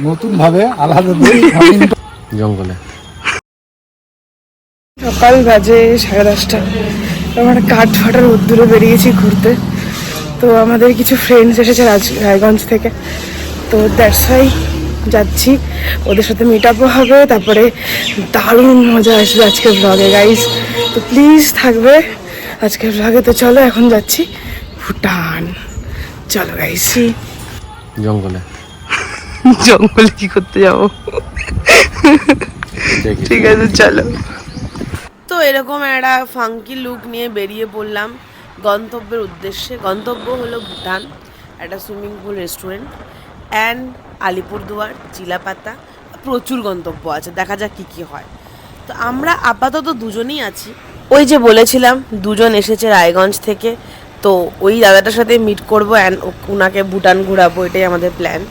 নতুন ভাবে আলাদা জঙ্গলে সকাল বাজে 10:30। আমরা কাঠ ফাটার উদ্দূরে বেরিয়েছি ঘুরতে। তো আমাদের কিছু ফ্রেন্ডস এসেছে রায়গঞ্জ থেকে, তো দ্যাটস ওয়াই যাচ্ছি। ওদের সাথে মিট আপও হবে, তারপরে দারুণ মজা আসবে আজকের ব্লগে গাইস। তো প্লিজ থাকবে আজকের ব্লগে। তো চলো এখন যাচ্ছি ভুটান। চলো গাইস। জঙ্গলে জঙ্গলে কি করতে যাবো? ঠিক আছে চলো। তো এরকম একটা ফাঙ্কি লুক নিয়ে বেরিয়ে পড়লাম গন্তব্যের উদ্দেশ্যে। গন্তব্য হলো ভুটান, একটা swimming pool, restaurant and Alipurduar, Chilapata. প্রচুর গন্তব্য আছে, দেখা যাক কী কী হয়। তো আমরা আপাতত দুজনেই আছি। ওই যে বলেছিলাম দুজন এসেছে রায়গঞ্জ থেকে, তো ওই দাদাটার সাথে মিট করবো অ্যান্ড ওনাকে ভুটান ঘোরাবো, এটাই আমাদের প্ল্যান।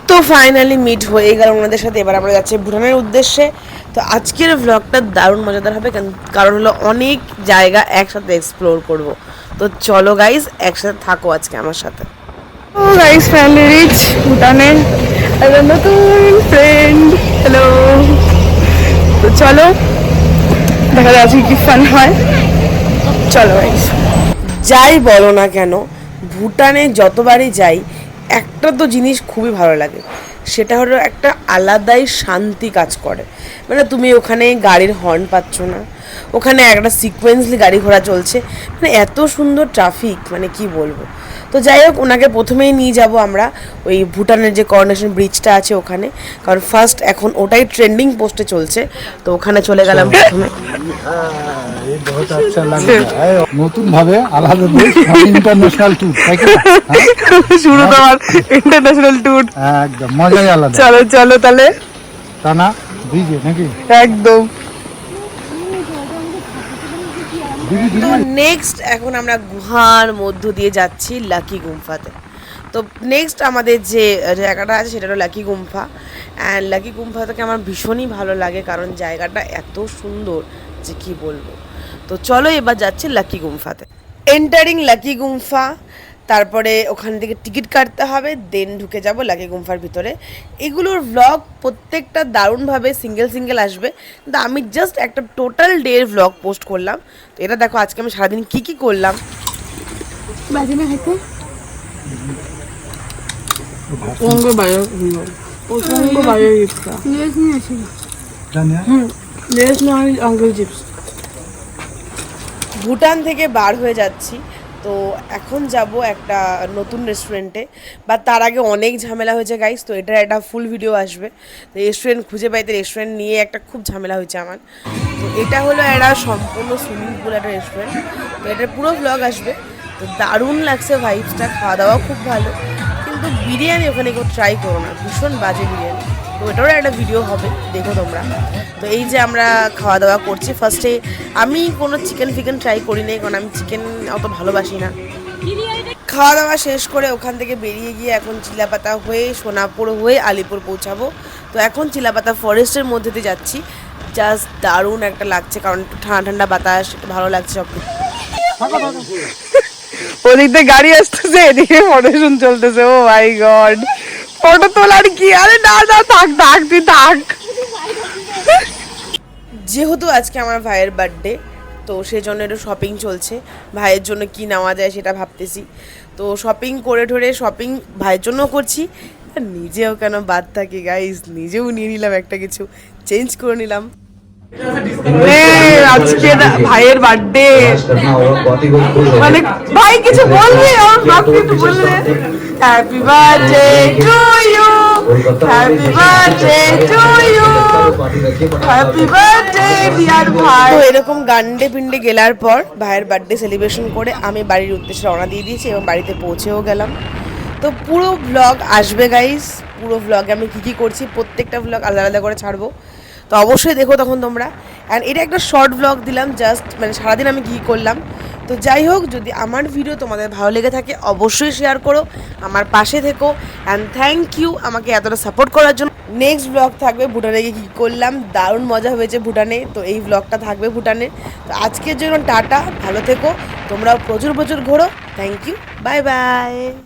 তো ফাইনালি মিট হয়ে গেল ওনাদের সাথে। এবার আমরা যাচ্ছি ভুটানের উদ্দেশ্যে। তো আজকের ভ্লগটা দারুণ মজাদার হবে, কারণ হলো অনেক জায়গা একসাথে এক্সপ্লোর করব। তো চলো গাইজ, একসাথে থাকো আজকে আমার সাথে। ও গাইজ, ফাইনালি রিচ ভুটানে। নতুন ফ্রেন্ড, হ্যালো। তো চলো দেখা যাচ্ছে কি ফান হয়। চলো গাইজ। যাই বলো না কেন, ভুটানে যতবারই যাই একটা তো জিনিস খুবই ভালো লাগে, সেটা হলো একটা আলাদাই শান্তি কাজ করে। মানে তুমি ওখানে গাড়ির হর্ন পাচ্ছ না, ওখানে একটা সিকোয়েন্সলি গাড়ি ঘোড়া চলছে, মানে এত সুন্দর ট্রাফিক, মানে কি বলবো। তো যাই হোক, ওনাকে প্রথমেই নিয়ে যাব আমরা ওই ভুটানের যে করোনেশন ব্রিজটা আছে ওখানে, কারণ ফার্স্ট এখন ওটাই ট্রেন্ডিং পোস্টে চলছে। তো ওখানে চলে গেলাম প্রথমে। নতুন ভাবে আলাদা ইন্টারন্যাশনাল ট্যুর, শুরু তোমার ইন্টারন্যাশনাল ট্যুর, একদম মজাই আলাদা। চলো চলো তাহলে টানা ব্রিজে নাকি একদম। তো নেক্সট এখন আমরা গুহার মধ্য দিয়ে যাচ্ছি লাকি গুম্ফাতে। তো নেক্সট আমাদের যে জায়গাটা আছে সেটা হলো লাকি গুম্ফা। অ্যান্ড লাকি গুম্ফা থেকে আমার ভীষণই ভালো লাগে, কারণ জায়গাটা এত সুন্দর যে কি বলবো। তো চলো এবার যাচ্ছি লাকি গুম্ফাতে। এন্টারিং লাকি গুম্ফা, তারপরে ওখান থেকে টিকিট কাটতে হবে, দেন ঢুকে যাব লাকি গুম্ফার ভিতরে। এগুলোর ভ্লগ প্রত্যেকটা দারুণভাবে সিঙ্গেল সিঙ্গেল আসবে, কিন্তু আমি জাস্ট একটা টোটাল ডের ভ্লগ পোস্ট করলাম। তো এটা দেখো আজকে আমি সারাদিন কী কী করলাম। ভুটান থেকে বার হয়ে যাচ্ছি। তো এখন যাব একটা নতুন রেস্টুরেন্টে, বা তার আগে অনেক ঝামেলা হয়েছে গাইস। তো এটার একটা ফুল ভিডিও আসবে। তো রেস্টুরেন্ট খুঁজে পাইতে, রেস্টুরেন্ট নিয়ে একটা খুব ঝামেলা হয়েছে আমার। তো এটা হলো একটা সম্পূর্ণ সুইমিং পুল একটা রেস্টুরেন্ট, তো এটার পুরো ব্লগ আসবে। তো দারুণ লাগছে ভাইবসটা, খাওয়া দাওয়া খুব ভালো, কিন্তু বিরিয়ানি ওখানে কেউ ট্রাই করো না, ভীষণ বাজে বিরিয়ানি। তো এটারও একটা ভিডিও হবে, দেখো তোমরা। তো এই যে আমরা খাওয়া দাওয়া করছি, ফার্স্টে আমি কোনো চিকেন ফিকেন ট্রাই করি নাই, কারণ আমি চিকেন অত ভালোবাসি না। খাওয়া দাওয়া শেষ করে ওখান থেকে বেরিয়ে গিয়ে এখন চিলাপাতা হয়ে সোনাপুর হয়ে আলিপুর পৌঁছাবো। তো এখন চিলাপাতা ফরেস্টের মধ্যে দিয়ে যাচ্ছি। জাস্ট দারুণ একটা লাগছে, কারণ একটু ঠান্ডা ঠান্ডা বাতাস, একটু ভালো লাগছে সব। ওদিক দিয়ে গাড়ি আসতেছে, এদিকে ফটোশুট চলতেছে। ও মাই গড, ফটো তোলার কি? আরে না না, থাক থাক, তুই থাক। যেহেতু আজকে আমার ভাইয়ের বার্থডে, তো সেজন্য একটু শপিং চলছে। ভাইয়ের জন্য কি নেওয়া যায় সেটা ভাবতেছি। তো শপিং করে ঠরে, শপিং ভাইয়ের জন্য করছি, আর নিজেও কেন বাদ থাকি গাইস, নিজেও নিয়ে নিলাম একটা কিছু, চেঞ্জ করে নিলাম। আজকে ভাইয়ের বার্থডে, মানে ভাই কিছু বলবি? Happy birthday to you, happy birthday to you, happy birthday dear ভাই। তো এরকম গান্ডে পিন্ডে গেলার পর ভাইয়ের বার্থডে সেলিব্রেশন করে আমি বাড়ির উদ্দেশ্যে রওনা দিয়ে দিয়েছি এবং বাড়িতে পৌঁছেও গেলাম। তো পুরো ভ্লগ আসবে গাইস, পুরো ভ্লগে আমি কী কী করছি প্রত্যেকটা ভ্লগ আলাদা আলাদা করে ছাড়বো। তো অবশ্যই দেখো তখন তোমরা। অ্যান্ড এটা একটা শর্ট ভ্লগ দিলাম, জাস্ট মানে সারাদিন আমি কী করলাম। তো যাই হোক, যদি আমার ভিডিও তোমাদের ভালো লেগে থাকে অবশ্যই শেয়ার করো, আমার পাশে থেকো। অ্যান্ড থ্যাংক ইউ আমাকে এতটা সাপোর্ট করার জন্য। নেক্সট ব্লগ থাকবে ভুটানে গিয়ে কী করলাম, দারুণ মজা হয়েছে ভুটানে, তো এই ব্লগটা থাকবে ভুটানে। তো আজকের জন্য টাটা, ভালো থেকো, তোমরাও প্রচুর প্রচুর ঘোরো। Thank you, bye by.